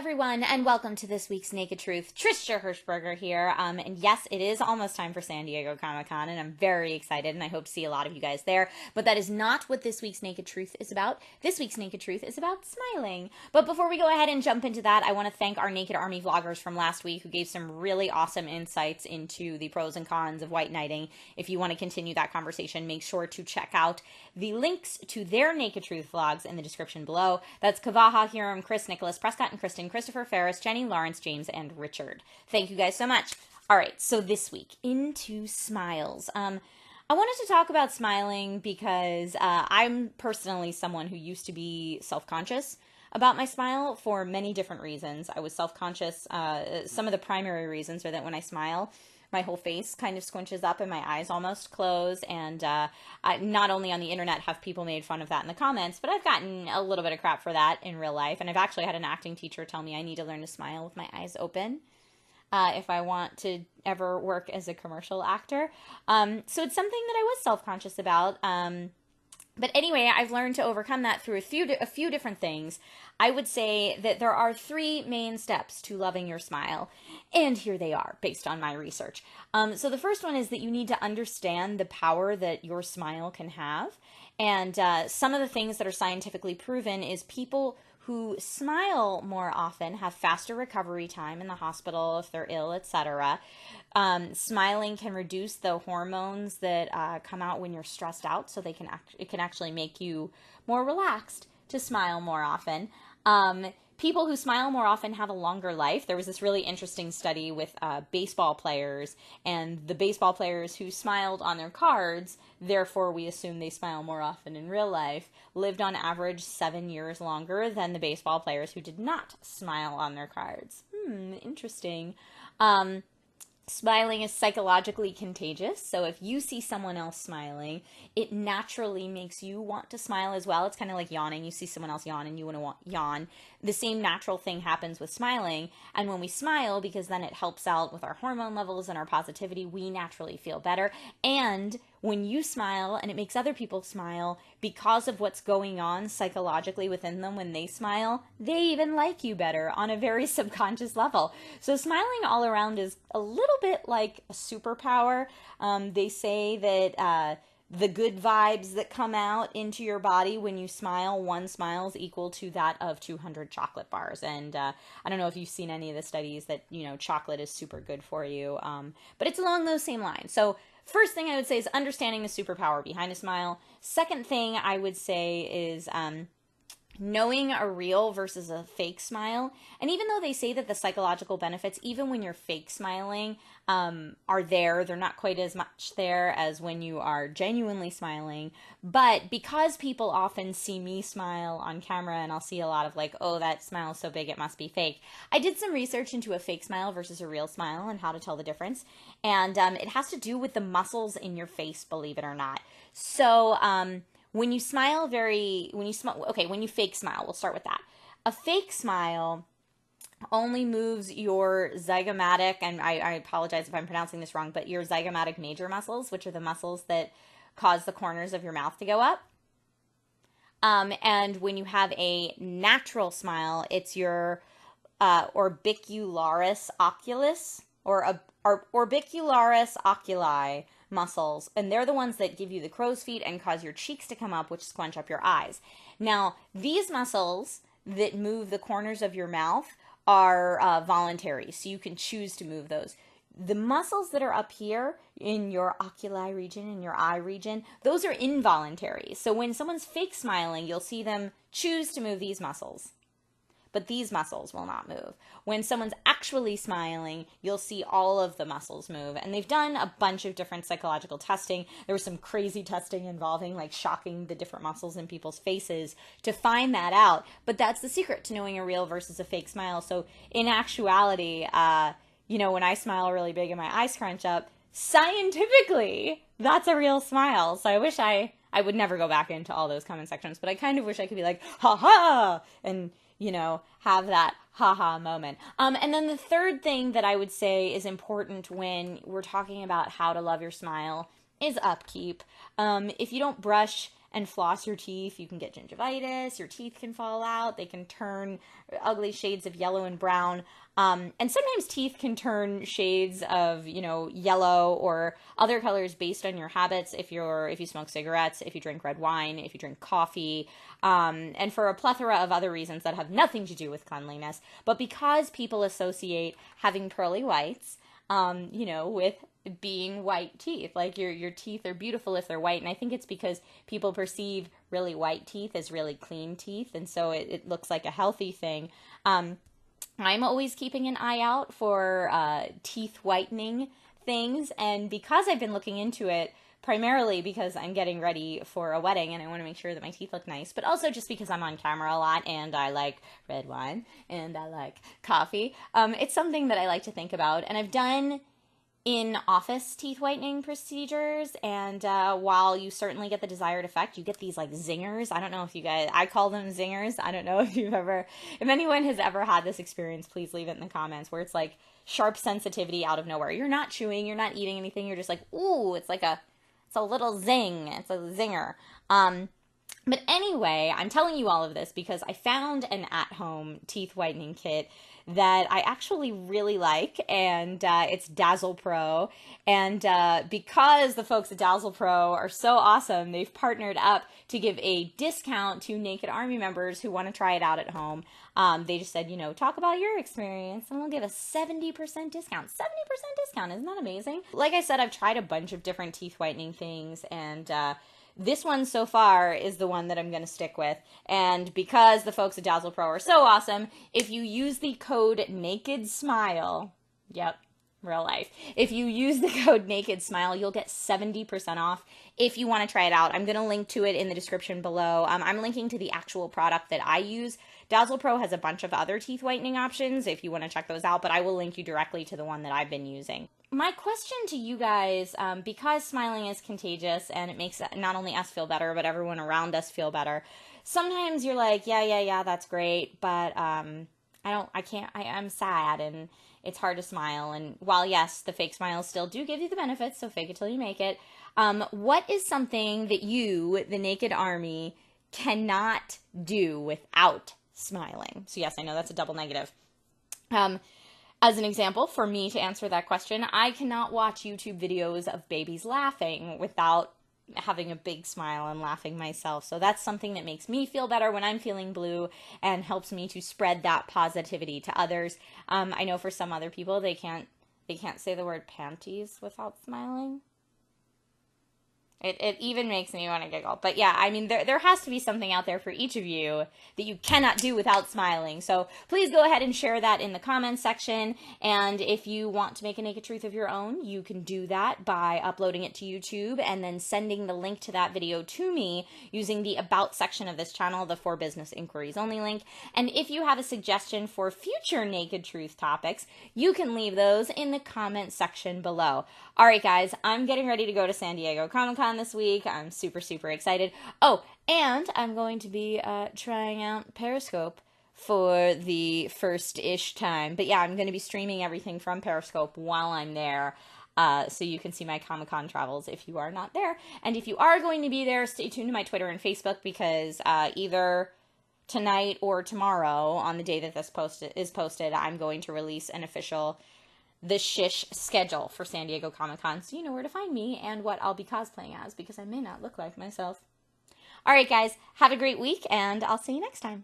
everyone, and welcome to this week's Naked Truth. Trisha Hershberger here, and yes, it is almost time for San Diego Comic-Con, and I'm very excited, and I hope to see a lot of you guys there, but that is not what this week's Naked Truth is about. This week's Naked Truth is about smiling. But before we go ahead and jump into that, I want to thank our Naked Army vloggers from last week who gave some really awesome insights into the pros and cons of white knighting. If you want to continue that conversation, make sure to check out the links to their Naked Truth vlogs in the description below. That's Kavaha, Hiram, Chris, Nicholas, Prescott, and Kristen, Christopher, Ferris, Jenny, Lawrence, James, and Richard. Thank you guys so much. All right, so this week, into smiles. I wanted to talk about smiling because I'm personally someone who used to be self-conscious about my smile for many different reasons. I was self-conscious. Some of the primary reasons are that when I smile, my whole face kind of squinches up and my eyes almost close, and I not only on the internet have people made fun of that in the comments, but I've gotten a little bit of crap for that in real life, and I've actually had an acting teacher tell me I need to learn to smile with my eyes open if I want to ever work as a commercial actor. So it's something that I was self-conscious about. But anyway, I've learned to overcome that through a few different things. I would say that there are three main steps to loving your smile, and here they are, based on my research. So the first one is that you need to understand the power that your smile can have, and some of the things that are scientifically proven is people who smile more often have faster recovery time in the hospital if they're ill, etc. Smiling can reduce the hormones that come out when you're stressed out, so it can actually make you more relaxed to smile more often. People who smile more often have a longer life. There was this really interesting study with baseball players, and the baseball players who smiled on their cards, therefore we assume they smile more often in real life, lived on average 7 years longer than the baseball players who did not smile on their cards. Interesting. Smiling is psychologically contagious, so if you see someone else smiling, it naturally makes you want to smile as well. It's kind of like yawning. You see someone else yawn and you want to yawn. The same natural thing happens with smiling, and when we smile, because then it helps out with our hormone levels and our positivity, we naturally feel better. And when you smile and it makes other people smile, because of what's going on psychologically within them when they smile, they even like you better on a very subconscious level. So smiling all around is a little bit like a superpower. They say that the good vibes that come out into your body when you smile, one smile is equal to that of 200 chocolate bars. And I don't know if you've seen any of the studies that, chocolate is super good for you, but it's along those same lines. So first thing I would say is understanding the superpower behind a smile. Second thing I would say is knowing a real versus a fake smile. And even though they say that the psychological benefits, even when you're fake smiling, are there, they're not quite as much there as when you are genuinely smiling. But because people often see me smile on camera, and I'll see a lot of like, oh, that smile's so big it must be fake, I did some research into a fake smile versus a real smile and how to tell the difference. And it has to do with the muscles in your face, believe it or not. So when you smile when you fake smile, we'll start with that. A fake smile only moves your zygomatic, and I apologize if I'm pronouncing this wrong, but your zygomatic major muscles, which are the muscles that cause the corners of your mouth to go up. And when you have a natural smile, it's your orbicularis oculis, or orbicularis oculi muscles, and they're the ones that give you the crow's feet and cause your cheeks to come up, which squinch up your eyes. Now, these muscles that move the corners of your mouth are voluntary, so you can choose to move those. The muscles that are up here in your oculi region, in your eye region, those are involuntary. So when someone's fake smiling, you'll see them choose to move these muscles, but these muscles will not move. When someone's actually smiling, you'll see all of the muscles move. And they've done a bunch of different psychological testing. There was some crazy testing involving like shocking the different muscles in people's faces to find that out. But that's the secret to knowing a real versus a fake smile. So in actuality, when I smile really big and my eyes crunch up, scientifically, that's a real smile. So I wish I would never go back into all those comment sections, but I kind of wish I could be like, ha ha, and have that haha moment. And then the third thing that I would say is important when we're talking about how to love your smile is upkeep. If you don't brush and floss your teeth, you can get gingivitis, your teeth can fall out, they can turn ugly shades of yellow and brown. And sometimes teeth can turn shades of, yellow or other colors based on your habits. If you smoke cigarettes, if you drink red wine, if you drink coffee, and for a plethora of other reasons that have nothing to do with cleanliness. But because people associate having pearly whites, with being white teeth, like your teeth are beautiful if they're white. And I think it's because people perceive really white teeth as really clean teeth. And so it looks like a healthy thing. I'm always keeping an eye out for teeth whitening things. And because I've been looking into it, primarily because I'm getting ready for a wedding and I want to make sure that my teeth look nice, but also just because I'm on camera a lot and I like red wine and I like coffee. It's something that I like to think about. And I've done in-office teeth whitening procedures, and while you certainly get the desired effect, you get these like zingers. I don't know if you guys, I call them zingers. I don't know if anyone has ever had this experience, please leave it in the comments, where it's like sharp sensitivity out of nowhere. You're not chewing, you're not eating anything, you're just like, ooh, it's a little zing, it's a zinger. But anyway, I'm telling you all of this because I found an at-home teeth whitening kit that I actually really like, and it's Dazzle Pro. And because the folks at Dazzle Pro are so awesome, they've partnered up to give a discount to Naked Army members who want to try it out at home. They just said, talk about your experience, and we'll give a 70% discount. 70% discount, isn't that amazing? Like I said, I've tried a bunch of different teeth whitening things, and this one so far is the one that I'm going to stick with. And because the folks at Dazzle Pro are so awesome, if you use the code NAKEDSMILE, yep, real life. If you use the code NAKEDSMILE, you'll get 70% off if you want to try it out. I'm going to link to it in the description below. I'm linking to the actual product that I use. Dazzle Pro has a bunch of other teeth whitening options if you want to check those out, but I will link you directly to the one that I've been using. My question to you guys, because smiling is contagious and it makes not only us feel better, but everyone around us feel better. Sometimes you're like, yeah, that's great, but I'm sad and it's hard to smile. And while yes, the fake smiles still do give you the benefits, so fake it till you make it. What is something that you, the Naked Army, cannot do without smiling? So yes, I know that's a double negative. As an example, for me to answer that question, I cannot watch YouTube videos of babies laughing without having a big smile and laughing myself. So that's something that makes me feel better when I'm feeling blue and helps me to spread that positivity to others. I know for some other people, they can't say the word panties without smiling. It even makes me want to giggle. But yeah, I mean, there has to be something out there for each of you that you cannot do without smiling. So please go ahead and share that in the comments section. And if you want to make a naked truth of your own, you can do that by uploading it to YouTube and then sending the link to that video to me using the About section of this channel, the For Business Inquiries Only link. And if you have a suggestion for future naked truth topics, you can leave those in the comment section below. All right, guys, I'm getting ready to go to San Diego Comic-Con this week. I'm super, super excited. Oh, and I'm going to be trying out Periscope for the first-ish time. But yeah, I'm going to be streaming everything from Periscope while I'm there. So you can see my Comic-Con travels if you are not there. And if you are going to be there, stay tuned to my Twitter and Facebook because either tonight or tomorrow, on the day that this is posted, I'm going to release an official The Shish schedule for San Diego Comic-Con, so you know where to find me and what I'll be cosplaying as, because I may not look like myself. All right, guys, have a great week, and I'll see you next time.